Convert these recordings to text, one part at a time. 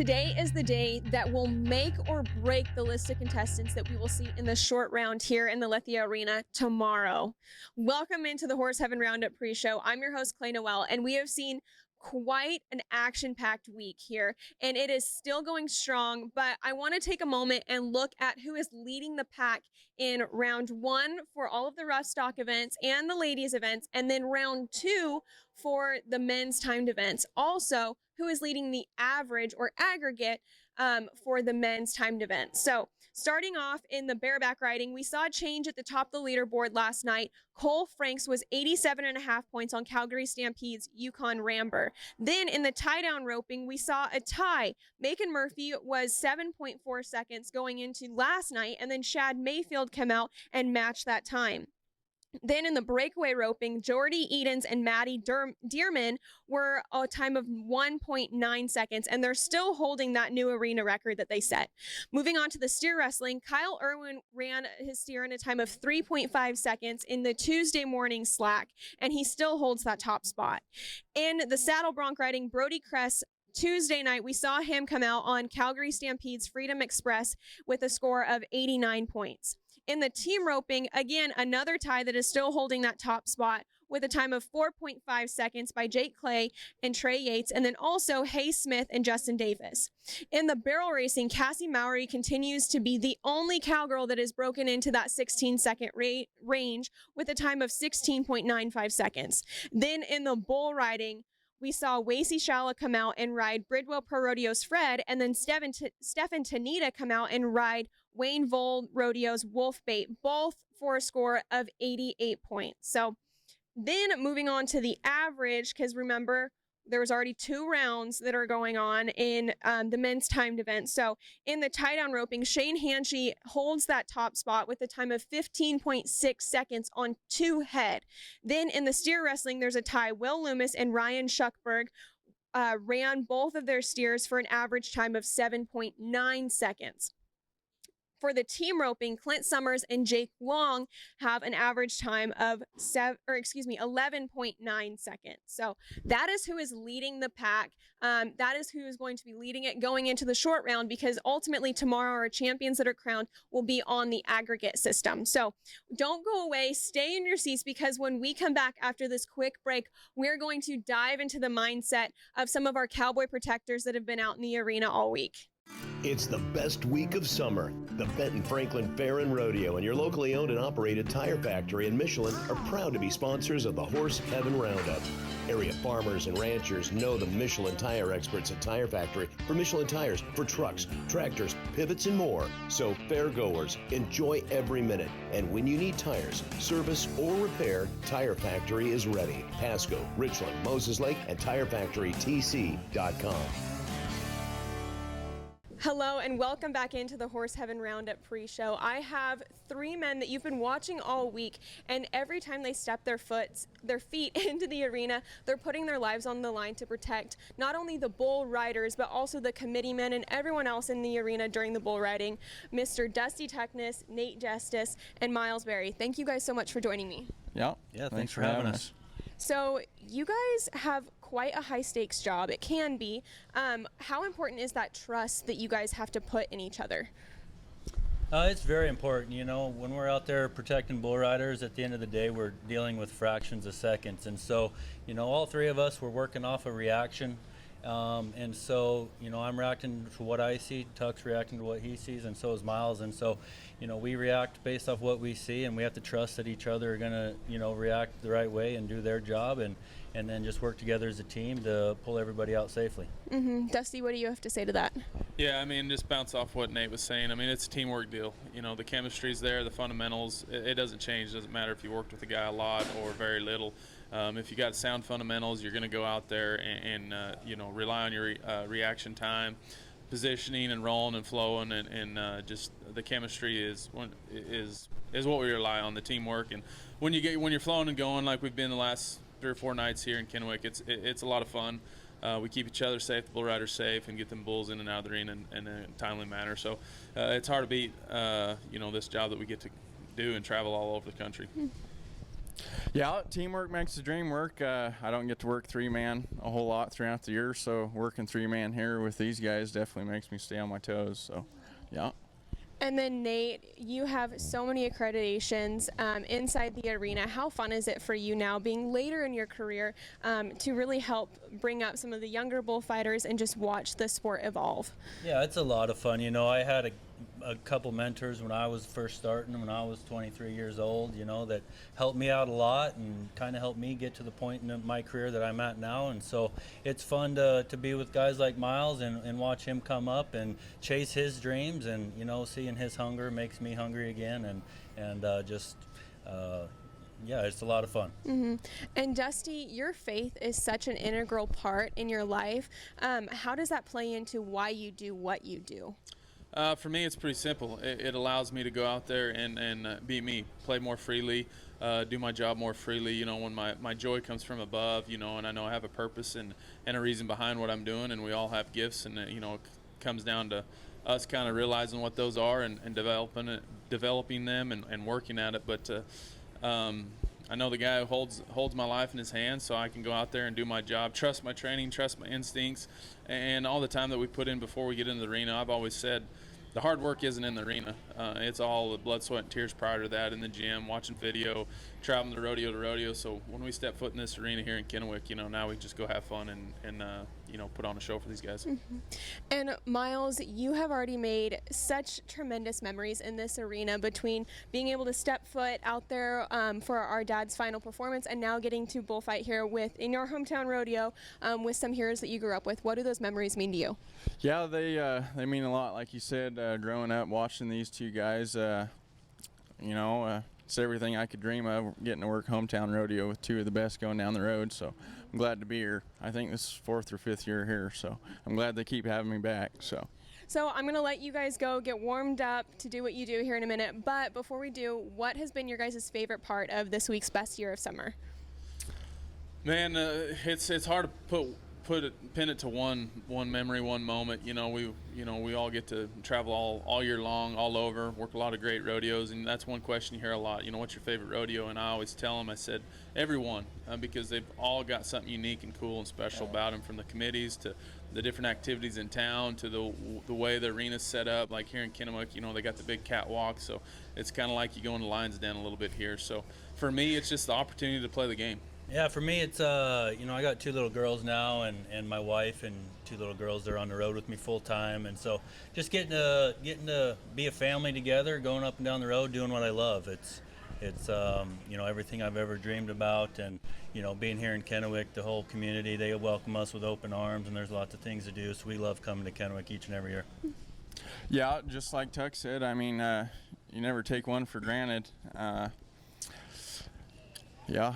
Today is the day that will make or break the list of contestants that we will see in the short round here in the Lithia Arena tomorrow. Welcome into the Horse Heaven Roundup pre-show. I'm your host, Clay Noel, and we have seen quite an action-packed week here, and it is still going strong, but I want to take a moment and look at who is leading the pack in round one for all of the rough stock events and the ladies events, and then round two for the men's timed events. Also, who is leading the average or aggregate for the men's timed events. So starting off in the bareback riding, we saw a change at the top of the leaderboard last night. Cole Franks was 87.5 points on Calgary Stampede's Yukon Ramber. Then in the tie down roping, we saw a tie. Macon Murphy was 7.4 seconds going into last night, and then Shad Mayfield came out and matched that time. Then in the breakaway roping, Jordy Edens and Maddie Dearman were a time of 1.9 seconds, and they're still holding that new arena record that they set. Moving on to the steer wrestling, Kyle Irwin ran his steer in a time of 3.5 seconds in the Tuesday morning slack, and he still holds that top spot. In the saddle bronc riding, Brody Kress, Tuesday night, we saw him come out on Calgary Stampede's Freedom Express with a score of 89 points. In the team roping, again, another tie that is still holding that top spot with a time of 4.5 seconds by Jake Clay and Trey Yates, and then also Hay Smith and Justin Davis. In the barrel racing, Cassie Mowry continues to be the only cowgirl that has broken into that 16-second range with a time of 16.95 seconds. Then in the bull riding, we saw Wasey Shala come out and ride Bridwell Pro Rodeo's Fred, and then Stefan Tanita come out and ride Wayne Vold Rodeo's Wolfbait, both for a score of 88 points. So then moving on to the average, because remember, there was already 2 rounds that are going on in the men's timed event. So in the tie-down roping, Shane Hanchey holds that top spot with a time of 15.6 seconds on 2 head. Then in the steer wrestling, there's a tie. Will Loomis and Ryan Schuckberg ran both of their steers for an average time of 7.9 seconds. For the team roping, Clint Summers and Jake Long have an average time of 11.9 seconds. So that is who is leading the pack. That is who is going to be leading it going into the short round, because ultimately tomorrow our champions that are crowned will be on the aggregate system. So don't go away, stay in your seats, because when we come back after this quick break, we're going to dive into the mindset of some of our cowboy protectors that have been out in the arena all week. It's the best week of summer. The Benton Franklin Fair and Rodeo and your locally owned and operated Tire Factory and Michelin are proud to be sponsors of the Horse Heaven Roundup. Area farmers and ranchers know the Michelin tire experts at Tire Factory for Michelin tires for trucks, tractors, pivots, and more. So fairgoers, enjoy every minute. And when you need tires, service, or repair, Tire Factory is ready. Pasco, Richland, Moses Lake, and TireFactoryTC.com. Hello and welcome back into the Horse Heaven Roundup pre-show. I have 3 men that you've been watching all week, and every time they step their feet into the arena, they're putting their lives on the line to protect not only the bull riders, but also the committee men and everyone else in the arena during the bull riding. Mr. Dusty Tuckness, Nate Justice, and Miles Berry. Thank you guys so much for joining me. Yeah, thanks for having us. So you guys have quite a high stakes job. It can be. How important is that trust that you guys have to put in each other? It's very important. You know, when we're out there protecting bull riders, at the end of the day, we're dealing with fractions of seconds. And so, you know, all 3 of us, we're working off a reaction. And so, you know, I'm reacting to what I see, Tuck's reacting to what he sees, and so is Miles. And so, you know, we react based off what we see, and we have to trust that each other are going to, you know, react the right way and do their job, and then just work together as a team to pull everybody out safely. Dusty, what do you have to say to that? Yeah, I mean, just bounce off what Nate was saying. I mean, it's a teamwork deal. You know, the chemistry's there, the fundamentals, it doesn't change. It doesn't matter if you worked with a guy a lot or very little. If you got sound fundamentals, you're going to go out there and you know, rely on your reaction time, positioning and rolling and flowing, and just the chemistry is what we rely on, the teamwork. And when you're flowing and going like we've been the last 3 or 4 nights here in Kennewick, it's a lot of fun. We keep each other safe, the bull riders safe, and get them bulls in and out of the arena in a timely manner. So it's hard to beat you know, this job that we get to do and travel all over the country. Yeah, teamwork makes the dream work. I don't get to work three-man a whole lot throughout the year, so working three-man here with these guys definitely makes me stay on my toes. So, yeah. And then Nate, you have so many accreditations inside the arena. How fun is it for you now, being later in your career, to really help bring up some of the younger bullfighters and just watch the sport evolve? Yeah, it's a lot of fun. You know, I had a couple mentors when I was first starting, when I was 23 years old, you know, that helped me out a lot and kind of helped me get to the point in my career that I'm at now. And so it's fun to be with guys like Miles and watch him come up and chase his dreams, and, you know, seeing his hunger makes me hungry again, and yeah, it's a lot of fun. Mm-hmm. And Dusty, your faith is such an integral part in your life. How does that play into why you do what you do? For me, it's pretty simple. It allows me to go out there and be me, play more freely, do my job more freely. You know, when my joy comes from above, you know, and I know I have a purpose and a reason behind what I'm doing, and we all have gifts, and, you know, it comes down to us kind of realizing what those are and developing them and working at it. But I know the guy who holds my life in his hands, so I can go out there and do my job, trust my training, trust my instincts, and all the time that we put in before we get into the arena. I've always said the hard work isn't in the arena. It's all the blood, sweat, and tears prior to that in the gym, watching video, traveling to rodeo. So when we step foot in this arena here in Kennewick, you know, now we just go have fun and you know, put on a show for these guys. Mm-hmm. And Miles, you have already made such tremendous memories in this arena, between being able to step foot out there for our dad's final performance and now getting to bullfight here in your hometown rodeo with some heroes that you grew up with. What do those memories mean to you? Yeah, they mean a lot. Like you said, growing up watching these two guys, you know, it's everything I could dream of, getting to work hometown rodeo with two of the best going down the road. So I'm glad to be here. I think this is 4th or 5th year here, so I'm glad they keep having me back. So I'm going to let you guys go get warmed up to do what you do here in a minute. But before we do, what has been your guys' favorite part of this week's Best Year of Summer? Man, it's hard to pin it to one memory, one moment. You know, we all get to travel all year long, all over, work a lot of great rodeos, and that's one question you hear a lot. You know, what's your favorite rodeo? And I always tell them, I said, everyone, because they've all got something unique and cool and special about them, from the committees to the different activities in town to the way the arena's set up. Like here in Kennewick, you know, they got the big catwalk, so it's kind of like you go into Lions Den a little bit here. So for me, it's just the opportunity to play the game. Yeah, for me, it's, you know, I got 2 little girls now, and my wife and 2 little girls, they're on the road with me full time. And so just getting to be a family together, going up and down the road, doing what I love. It's you know, everything I've ever dreamed about. And, you know, being here in Kennewick, the whole community, they welcome us with open arms, and there's lots of things to do. So we love coming to Kennewick each and every year. yeah, just like Tuck said, I mean, you never take one for granted. Yeah.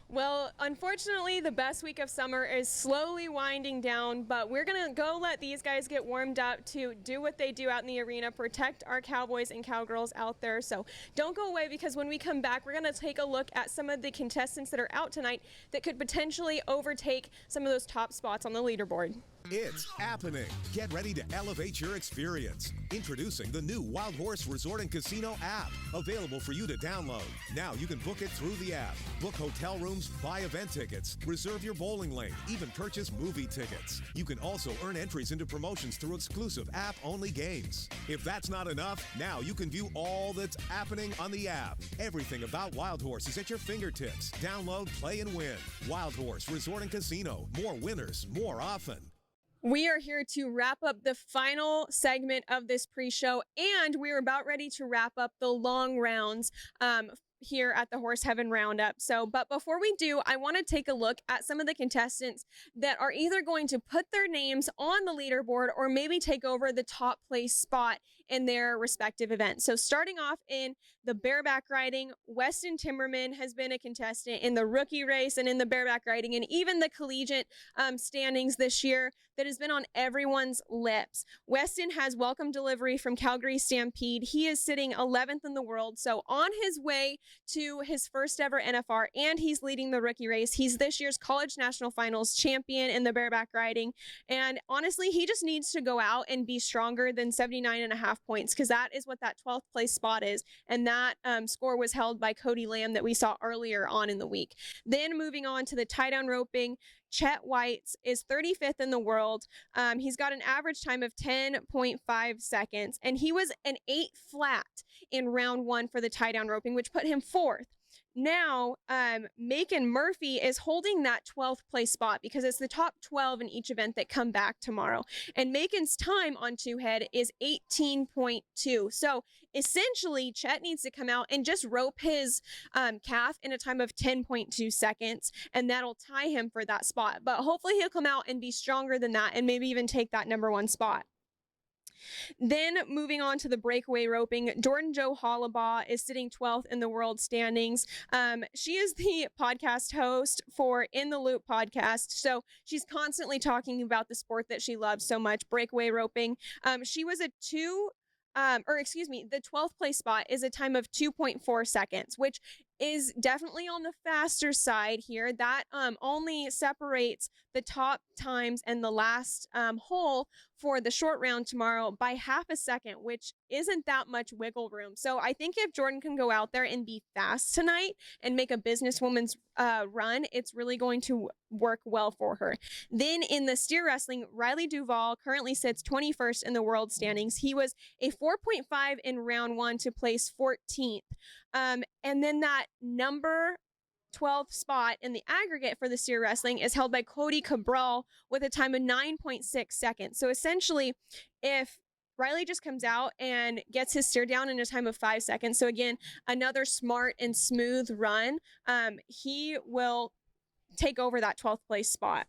Well, unfortunately, the best week of summer is slowly winding down, but we're going to go let these guys get warmed up to do what they do out in the arena, protect our cowboys and cowgirls out there. So don't go away, because when we come back, we're going to take a look at some of the contestants that are out tonight that could potentially overtake some of those top spots on the leaderboard. It's happening. Get ready to elevate your experience. Introducing the new Wild Horse Resort and Casino app, available for you to download. Now you can book it through the app. Book hotel rooms, buy event tickets, reserve your bowling lane, even purchase movie tickets. You can also earn entries into promotions through exclusive app-only games. If that's not enough, now you can view all that's happening on the app. Everything about Wild Horse is at your fingertips. Download, play, and win. Wild Horse Resort and Casino. More winners, more often. We are here to wrap up the final segment of this pre-show, and we're about ready to wrap up the long rounds here at the Horse Heaven Roundup. But before we do, I want to take a look at some of the contestants that are either going to put their names on the leaderboard or maybe take over the top place spot in their respective events. So starting off in the bareback riding, Weston Timmerman has been a contestant in the rookie race and in the bareback riding, and even the collegiate standings this year, that has been on everyone's lips. Weston has welcome delivery from Calgary Stampede. He is sitting 11th in the world, so on his way to his first ever NFR, and he's leading the rookie race. He's this year's College National Finals champion in the bareback riding, and honestly, he just needs to go out and be stronger than 79.5 points, because that is what that 12th place spot is. And that score was held by Cody Lamb that we saw earlier on in the week. Then moving on to the tie down roping, Chet Whites is 35th in the world. He's got an average time of 10.5 seconds, and he was an 8 flat in round 1 for the tie down roping, which put him 4th. Now, Macon Murphy is holding that 12th place spot because it's the top 12 in each event that come back tomorrow. And Macon's time on 2-head is 18.2. So essentially, Chet needs to come out and just rope his calf in a time of 10.2 seconds, and that'll tie him for that spot. But hopefully he'll come out and be stronger than that and maybe even take that number 1 spot. Then moving on to the breakaway roping, Jordan Jo Hollabaugh is sitting 12th in the world standings. She is the podcast host for In the Loop podcast, so she's constantly talking about the sport that she loves so much, breakaway roping. She was the 12th place spot is a time of 2.4 seconds, which is definitely on the faster side here. That only separates the top times and the last hole for the short round tomorrow by half a second, which isn't that much wiggle room. So I think if Jordan can go out there and be fast tonight and make a businesswoman's run, it's really going to work well for her. Then in the steer wrestling, Riley Duvall currently sits 21st in the world standings. He was a 4.5 in round 1 to place 14th. And then that number 12th spot in the aggregate for the steer wrestling is held by Cody Cabral with a time of 9.6 seconds. So essentially, if Riley just comes out and gets his steer down in a time of 5 seconds, so again, another smart and smooth run, he will take over that 12th place spot.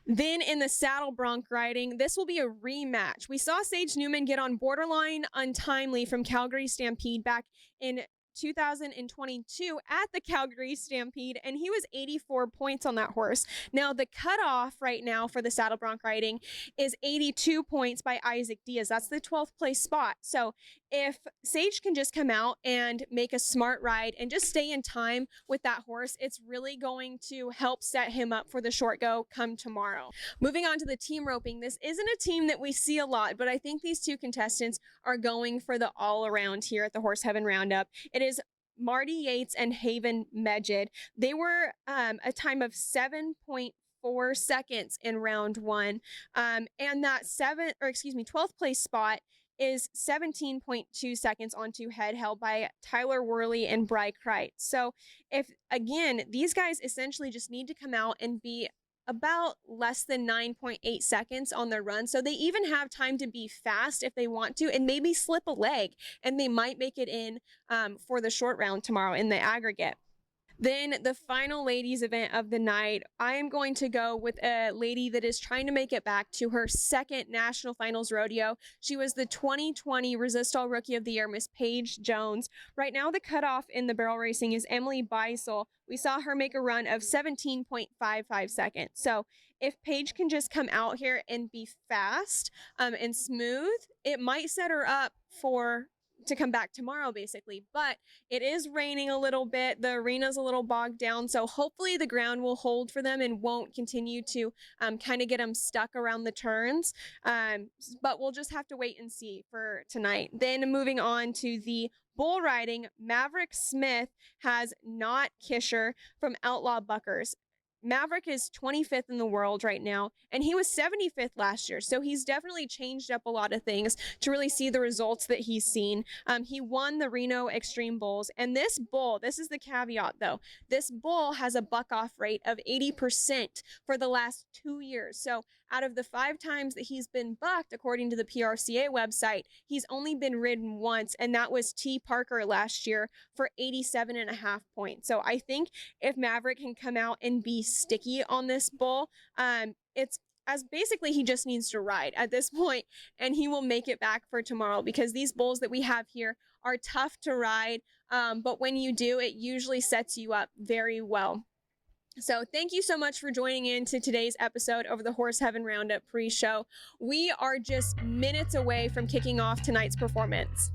Then in the saddle bronc riding, this will be a rematch. We saw Sage Newman get on borderline untimely from Calgary Stampede back in 2022 at the Calgary Stampede, and he was 84 points on that horse. Now the cutoff right now for the saddle bronc riding is 82 points by Isaac Diaz. That's the 12th place spot. So if Sage can just come out and make a smart ride and just stay in time with that horse, it's really going to help set him up for the short go come tomorrow. Moving on to the team roping, this isn't a team that we see a lot, but I think these two contestants are going for the all around here at the Horse Heaven Roundup. It is Marty Yates and Haven Medjid. They were a time of 7.4 seconds in round 1. And that 12th place spot is 17.2 seconds on 2-head, held by Tyler Worley and Bry Kreit. So if, again, these guys essentially just need to come out and be about less than 9.8 seconds on their run. So they even have time to be fast if they want to and maybe slip a leg, and they might make it in for the short round tomorrow in the aggregate. Then the final ladies event of the night, I am going to go with a lady that is trying to make it back to her second national finals rodeo. She was the 2020 Resistol Rookie of the Year, Miss Paige Jones. Right now, the cutoff in the barrel racing is Emily Beisel. We saw her make a run of 17.55 seconds. So if Paige can just come out here and be fast and smooth, it might set her up to come back tomorrow, basically. But it is raining a little bit. The arena's a little bogged down, so hopefully the ground will hold for them and won't continue to kind of get them stuck around the turns. But we'll just have to wait and see for tonight. Then moving on to the bull riding, Maverick Smith has Not Kisher from Outlaw Buckers. Maverick is 25th in the world right now, and he was 75th last year. So he's definitely changed up a lot of things to really see the results that he's seen. He won the Reno Extreme Bulls, and this bull, this is the caveat though, this bull has a buck-off rate of 80% for the last 2 years. So out of the 5 times that he's been bucked, according to the PRCA website, he's only been ridden once, and that was T. Parker last year for 87.5 points. So I think if Maverick can come out and be sticky on this bull, it's as basically he just needs to ride at this point, and he will make it back for tomorrow, because these bulls that we have here are tough to ride, but when you do, it usually sets you up very well. So thank you so much for joining in to today's episode of the Horse Heaven Roundup pre-show. We are just minutes away from kicking off tonight's performance.